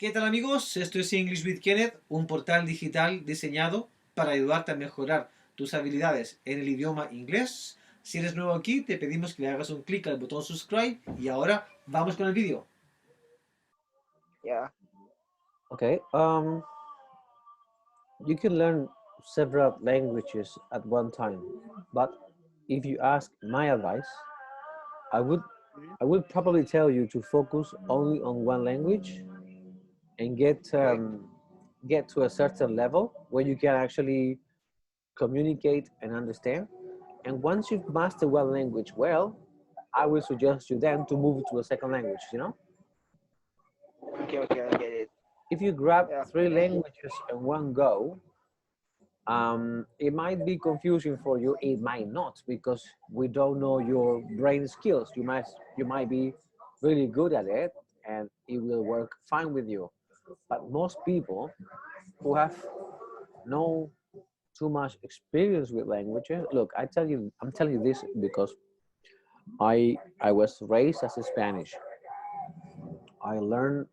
¿Qué tal amigos? Esto es English with Kenneth, un portal digital diseñado para ayudarte a mejorar tus habilidades en el idioma inglés. Si eres nuevo aquí, te pedimos que le hagas un clic al botón subscribe y ahora vamos con el vídeo. Yeah. Okay, you can learn several languages at one time, but if you ask my advice, I would Mhm. I would probably tell you to focus only on one language and Okay. get to a certain level where you can actually communicate and understand. And once you've mastered one language well, I will suggest you then to move to a second language. Okay. Okay. I get it. If you grab Yeah. three Thank you. languages in one go, it might be confusing for you. It might not, because we don't know your brain skills. You might be really good at it, and it will work fine with you. But most people who have no too much experience with languages, look, I'm telling you this because I was raised as a Spanish. I learned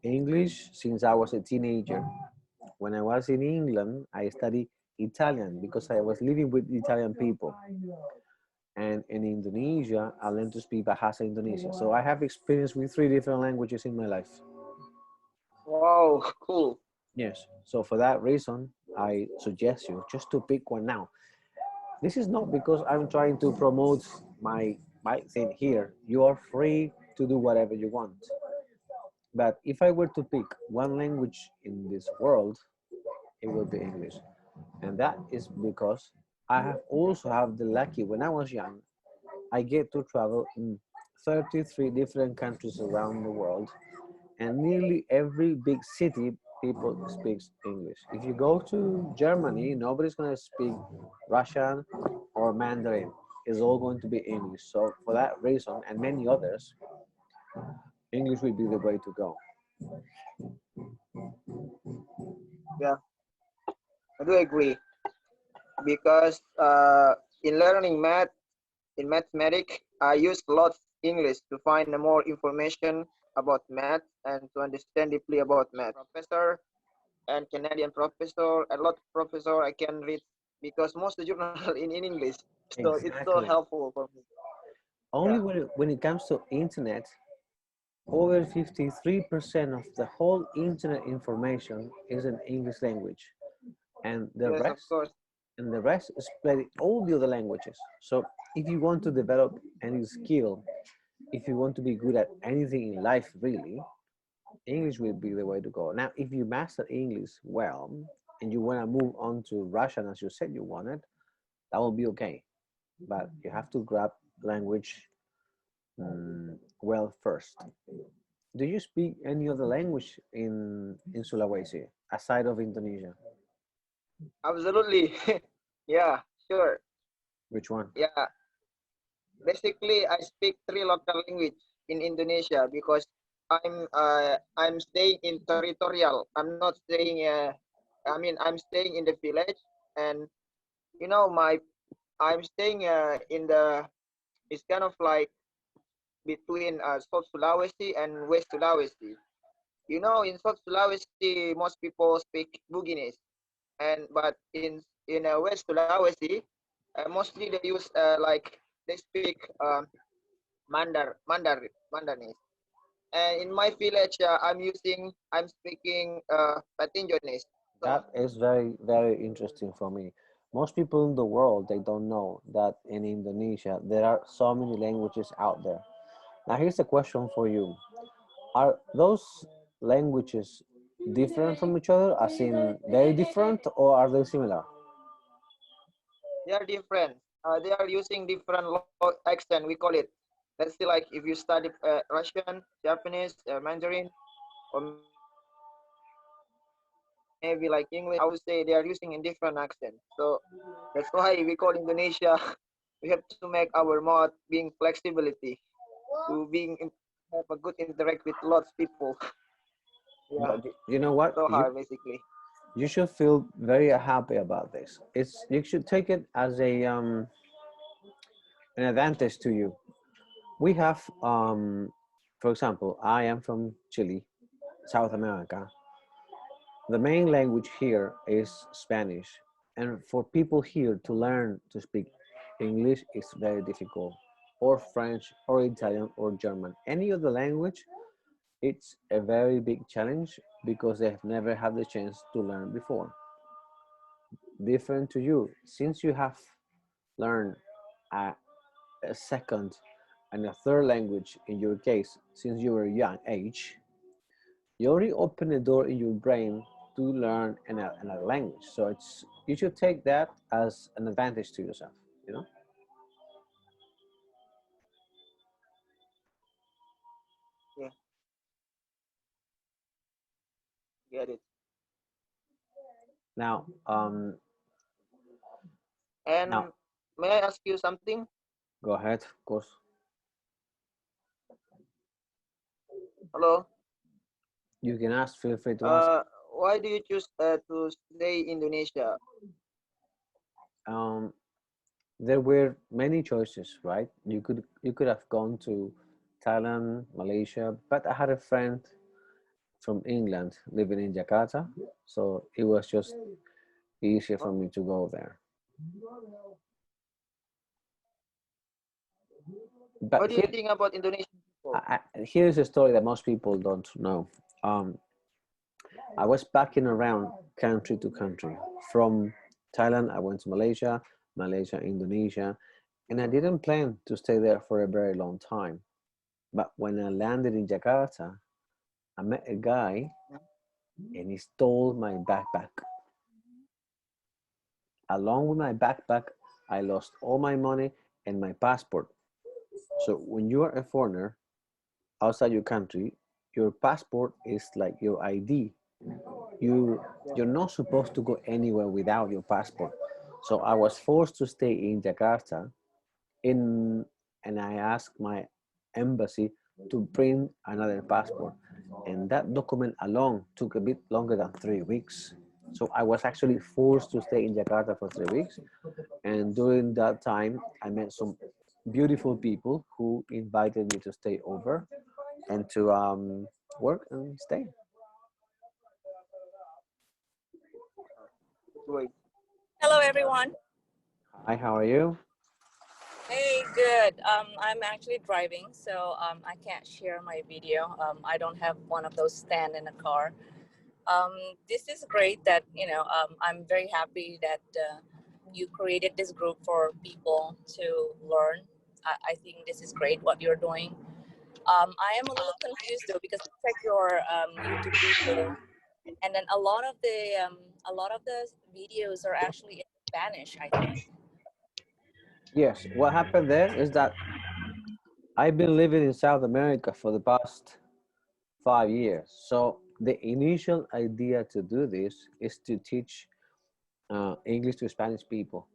English since I was a teenager. When I was in England, I studied Italian because I was living with Italian people. And in Indonesia, I learned to speak Bahasa Indonesia. So I have experience with three different languages in my life. Wow. Cool. Yes. So for that reason, I suggest you just to pick one now. This is not because I'm trying to promote my thing here. You are free to do whatever you want. But if I were to pick one language in this world, it will be English. And that is because I have also have the lucky when I was young, I get to travel in 33 different countries around the world, and nearly every big city people speaks English. If you go to Germany, nobody's going to speak Russian or Mandarin. It's all going to be English. So for that reason and many others, English will be the way to go. Yeah. I do agree because in learning in mathematics, I use a lot English to find more information about math and to understand deeply about math. Professor and Canadian professor, a lot of professor I can read because most of the journal in English. So it's so Exactly. helpful for me. Only Yeah. when it comes to internet, over 53% of the whole internet information is in English language, and the Yes, of rest course. and the rest is spread in all the other languages. So if you want to develop any skill, if you want to be good at anything in life, really, English will be the way to go. Now, if you master English well and you want to move on to Russian as you said you wanted, that will be okay. But you have to grab language well first. Do you speak any other language in Sulawesi aside of Indonesia? Absolutely. Yeah, sure. Which one? Yeah. Basically, I speak three local language in Indonesia because I'm staying in territorial. I'm not staying. I'm staying in the village, and my I'm staying in the. It's kind of like between South Sulawesi and West Sulawesi. In South Sulawesi, most people speak Bugis, but in West Sulawesi, mostly they use they speak Mandarin. And in my village, I'm speaking Patinjones. So That is very, very interesting for me. Most people in the world, they don't know that in Indonesia there are so many languages out there. Now here's a question for you. Are those languages different from each other, as in very different, or are they similar? they are different. They are using different accent. We call it. Let's say like if you study Russian, Japanese, Mandarin, or maybe like English, I would say they are using a different accent. So that's why we call Indonesia. We have to make our mouth being flexibility to have a good interact with lots of people. Yeah, But you know what? so You hard basically. you should feel very happy about this. You should take it as an advantage to you. We have, for example, I am from Chile, South America, the main language here is Spanish. And for people here to learn to speak English is very difficult, or French, or Italian, or German. Any other language, it's a very big challenge because they've never had the chance to learn before. Different to you, since you have learned a, a second and a third language in your case since you were young age, you already open a door in your brain to learn another language. So it's you should take that as an advantage to yourself, you know. Yeah, get it. Now now And may I ask you something? go ahead, of course. Hello. You can ask, feel free to ask. Why do you choose to stay Indonesia? um there were many choices, right? You could have gone to Thailand, Malaysia, but I had a friend from England living in Jakarta, so it was just easier for What, me to go there. But what do you think about Indonesian people? here's a story that most people don't know. Um, I was backing around country to country. From Thailand, I went to Malaysia, Malaysia, Indonesia, and I didn't plan to stay there for a very long time. But when I landed in Jakarta, I met a guy and he stole my backpack. Along with my backpack, I lost all my money and my passport. So when you are a foreigner outside your country, your passport is like your ID. You Yeah. you're not supposed to go anywhere without your passport. So I was forced to stay in Jakarta in and I asked my embassy to print another passport. And that document alone took a bit longer than 3 weeks. So I was actually forced to stay in Jakarta for 3 weeks. And during that time, I met some beautiful people who invited me to stay over and to work and stay. Wait. Hello, everyone. Hi, how are you? Hey, good. I'm actually driving, so I can't share my video. I don't have one of those stand in a car. Um, this is great that, I'm very happy that you created this group for people to learn. I think this is great what you're doing. I am a little confused though because I checked your YouTube video, and then a lot of the videos are actually in Spanish, I think. Yes, what happened there is that I've been living in South America for the past 5 years. So the initial idea to do this is to teach English to Spanish people.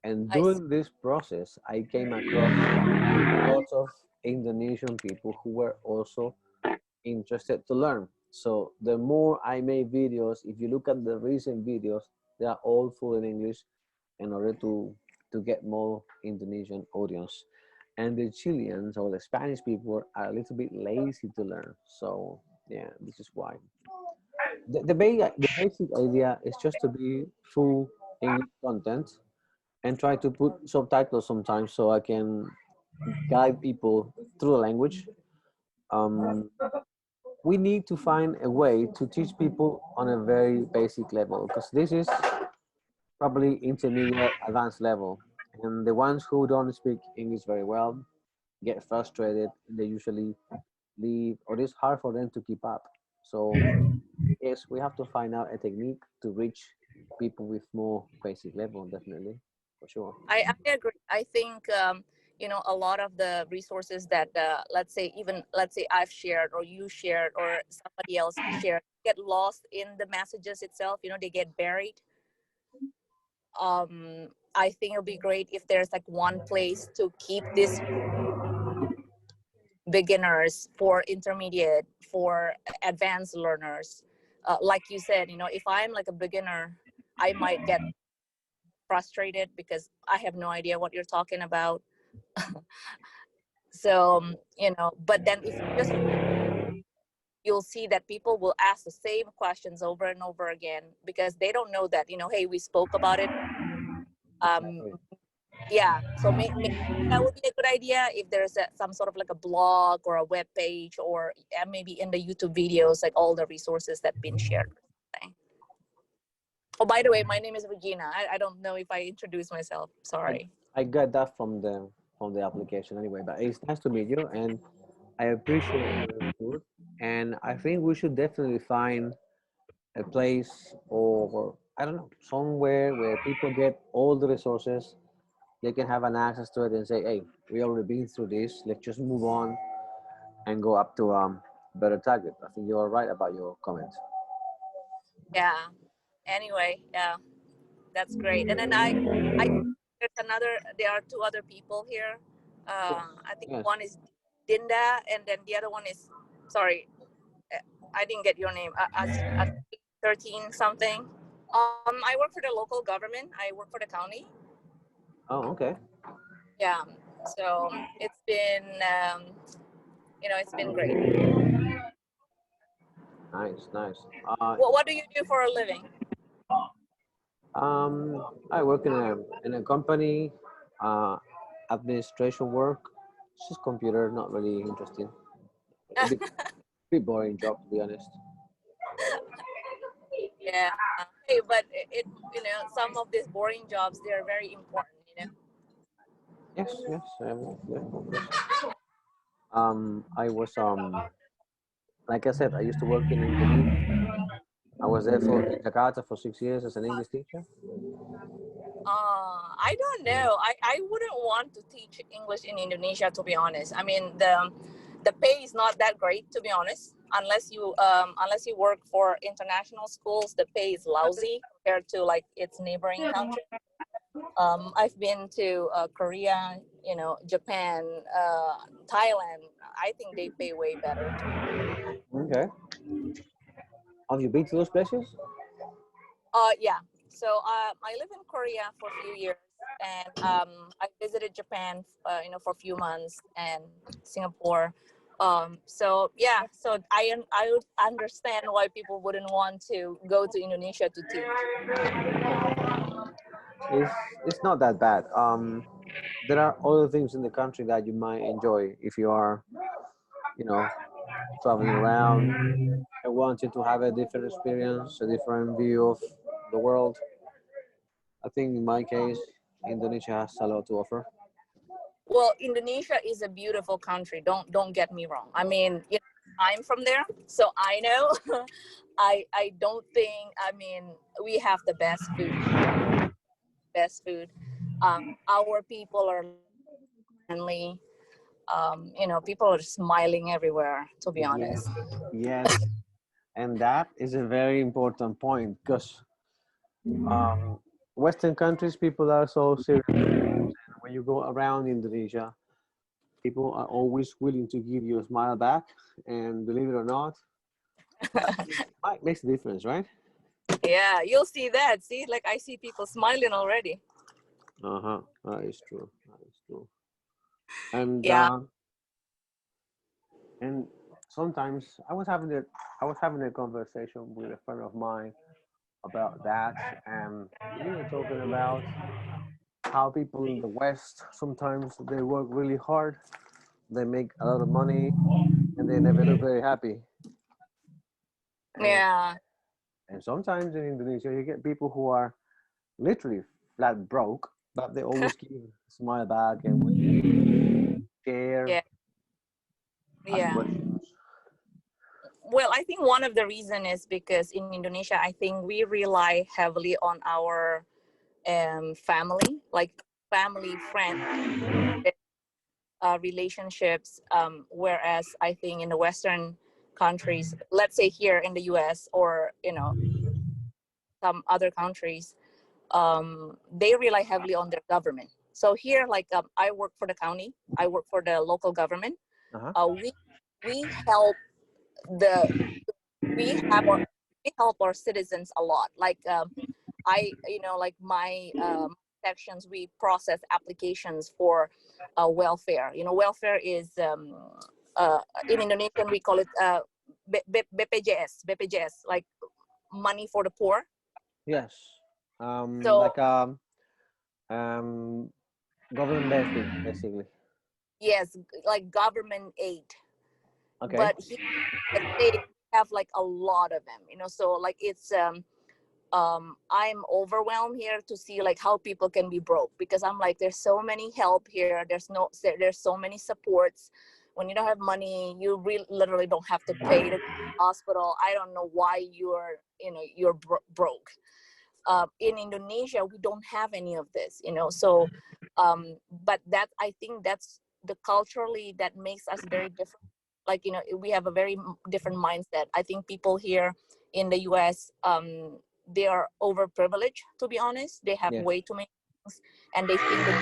And I see. during this process, I came across lots of Indonesian people who were also interested to learn. So the more I made videos, if you look at the recent videos, they are all full in English in order to get more Indonesian audience. And the Chileans or the Spanish people are a little bit lazy to learn. So yeah, this is why. The basic idea is just to be full English content and try to put subtitles sometimes so I can guide people through the language. Um, we need to find a way to teach people on a very basic level because this is probably intermediate advanced level, and the ones who don't speak English very well get frustrated and they usually leave or it's hard for them to keep up. So yes, we have to find out a technique to reach people with more basic level, definitely, for sure. I agree. I think a lot of the resources that let's say I've shared or you shared or somebody else shared get lost in the messages itself. They get buried. I think it'll be great if there's like one place to keep these beginners, for intermediate, for advanced learners. Like you said, if I'm like a beginner, I might get frustrated because I have no idea what you're talking about. So but then if you just you'll see that people will ask the same questions over and over again because they don't know that, hey, we spoke about it. um Exactly. yeah, so maybe that would be a good idea if there's some sort of like a blog or a web page, or maybe in the YouTube videos, like all the resources that been shared. Oh, by the way, my name is Regina. I don't know if I introduced myself. I, Sorry. I got that from the application anyway. But it's nice to meet you, and I appreciate your input. And I think we should definitely find a place, or I don't know, somewhere where people get all the resources. They can have an access to it and say, "Hey, we already been through this. Let's just move on and go up to better target." I think you're right about your comments. Yeah. Anyway, yeah, that's great. And then I there are two other people here. Yes, I think yes. one is Dinda, and then the other one is, sorry, uh, I didn't get your name. As 13 something. I work for the local government. I work for the county. Oh, okay. Yeah. So it's been, it's been great. Nice, nice. What do you do for a living? I work in a company, uh, administration work. It's just computer, not really interesting. A bit boring job, to be honest. Yeah. Hey, but some of these boring jobs, they're very important. Yes, yes, yeah, of course. I was like I said, I used to work in Indonesia. I was there for in Jakarta for 6 years as an English teacher. I don't know. I wouldn't want to teach English in Indonesia, to be honest. I mean, the pay is not that great, to be honest. Unless you work for international schools, the pay is lousy compared to like its neighboring country. I've been to Korea, Japan, Thailand. I think they pay way better. Okay. Have you been to those places? Yeah. So I live in Korea for a few years, and I visited Japan, for a few months, and Singapore. So yeah, so I would understand why people wouldn't want to go to Indonesia to teach. It's not that bad. There are other things in the country that you might enjoy if you are, you know, traveling around and wanting to have a different experience, a different view of the world. I think in my case, Indonesia has a lot to offer. Well, Indonesia is a beautiful country. Don't get me wrong. I mean, I'm from there, so I know. I don't think. I mean, we have the best food. Best food. Our people are friendly. People are smiling everywhere. To be Yes, honest. yes, and that is a very important point because um, Western countries, people are so serious. And when you go around Indonesia, people are always willing to give you a smile back, and believe it or not, it makes a difference, right? Yeah, you'll see that. See, like I see people smiling already. Uh-huh. That is true. That is true. And Yeah. and sometimes I was having a conversation with a friend of mine about that, and we were talking about how people in the West sometimes they work really hard, they make a lot of money, and they never look very happy. And Yeah. and sometimes in Indonesia you get people who are literally flat broke, but they always give a smile back and share, Yeah. ask Yeah. questions. Well, I think one of the reason is because in Indonesia, I think we rely heavily on our family, like family, friend relationships. Whereas I think in the Western countries, let's say here in the U.S. or some other countries, they rely heavily on their government. So here, like I work for the county, I work for the local government. Uh-huh. We help the we have our we help our citizens a lot. Like like my sections, we process applications for welfare. Welfare is in Indonesian we call it BPJS, like money for the poor. Yes. So Like um, government benefit, basically. yes, like government aid. Okay. But here in the States, we have like a lot of them, so like it's I'm overwhelmed here to see like how people can be broke, because I'm like, there's so many help here, there's so many supports. When you don't have money, you really literally don't have to pay to hospital. I don't know why you're broke. In Indonesia, we don't have any of this, so but that, I think that's the culturally that makes us very different. Like, we have a very different mindset. I think people here in the US, they are overprivileged, to be honest. They have Yes. way too many things, and they think they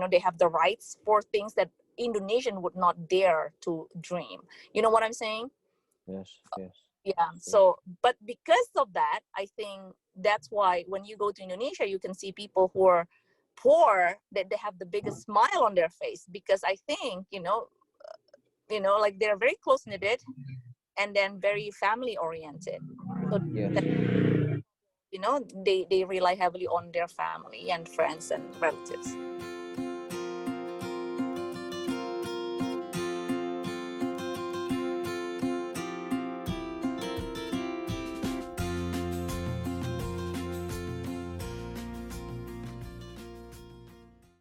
they have the rights for things that Indonesian would not dare to dream. You know what I'm saying? Yes. Yes. Yeah. So, but because of that, I think that's why when you go to Indonesia, you can see people who are poor, that they have the biggest smile on their face, because I think, like they're very close knitted, and then very family oriented. So Yes. that, they rely heavily on their family and friends and relatives.